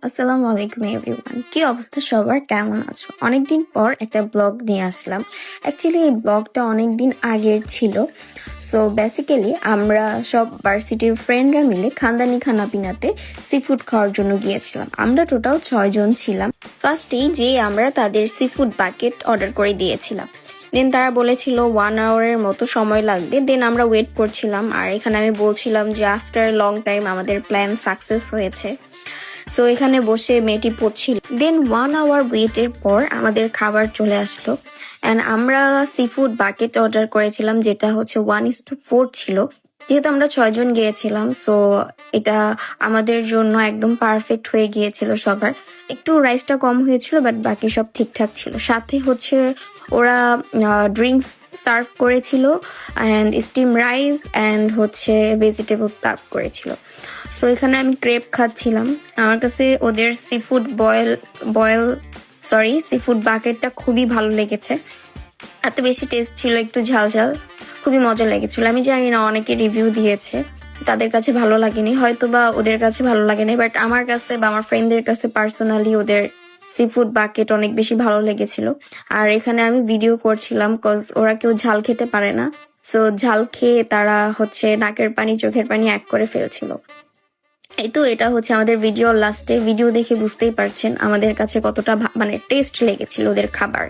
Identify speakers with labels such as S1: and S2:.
S1: আসসালামু আলাইকুম এভরিওয়ান। কি অবস্থা সবার, কেমন আছো? অনেকদিন পর একটা ব্লগ নিয়ে আসলাম। অ্যাকচুয়ালি এই ব্লগটা অনেকদিন আগের ছিল। সো বেসিক্যালি আমরা সব ভার্সিটির ফ্রেন্ডরা মিলে খানদানি খানাপিনাতে সি ফুড খাওয়ার জন্য গিয়েছিলাম। আমরা টোটাল 6 জন ছিলাম। ফার্স্টেই যে আমরা তাদের সি ফুড বাকেট অর্ডার করে দিয়েছিলাম। দেন তারা বলেছিল 1 আওয়ারের মতো সময় লাগবে। দেন আমরা ওয়েট করছিলাম, আর এখানে আমি বলছিলাম যে আফটার লং টাইম আমাদের প্ল্যান সাকসেস হয়েছে। সো এখানে বসে মেয়েটি পড়ছিল। দেন 1 আওয়ার ওয়েটের পর আমাদের খাবার চলে আসলো। অ্যান্ড আমরা সি ফুড বাকেট অর্ডার করেছিলাম, যেটা হচ্ছে 1:4 ছিল। যেহেতু আমরা 6 জন গিয়েছিলাম, সো এটা আমাদের জন্য একদম পারফেক্ট হয়ে গিয়েছিল সবার। একটু রাইসটা কম হয়েছিল, বাট বাকি সব ঠিকঠাক ছিল। সাথে হচ্ছে ওরা ড্রিঙ্কস সার্ভ করেছিল, অ্যান্ড স্টিম রাইস অ্যান্ড হচ্ছে ভেজিটেবল সার্ভ করেছিল। সো এখানে আমি ক্রেপ খাচ্ছিলাম। আমার কাছে ওদের সি ফুড বাকেটটা খুবই ভালো লেগেছে। এত বেশি টেস্ট ছিল, একটু ঝাল ঝাল, খুবই মজা লেগেছিল। আমি জানি না অনেকে রিভিউ দিয়েছে, তাদের কাছে ভালো লাগেনি, হয়তো বা ওদের কাছে ভালো লাগেনি, বাট আমার কাছে বা আমার ফ্রেন্ডদের কাছে পার্সোনালি ওদের সি ফুড বাকেট অনেক বেশি ভালো লেগেছিল। আর এখানে আমি ভিডিও করছিলাম, কজ ওরা কেউ ঝাল খেতে পারে না। সো ঝাল খেয়ে তারা হচ্ছে নাকের পানি চোখের পানি এক করে ফেলছিল। এই তো এটা হচ্ছে আমাদের ভিডিও লাস্টে। ভিডিও দেখে বুঝতেই পারছেন আমাদের কাছে কতটা মানে টেস্ট লেগেছিল ওদের খাবার।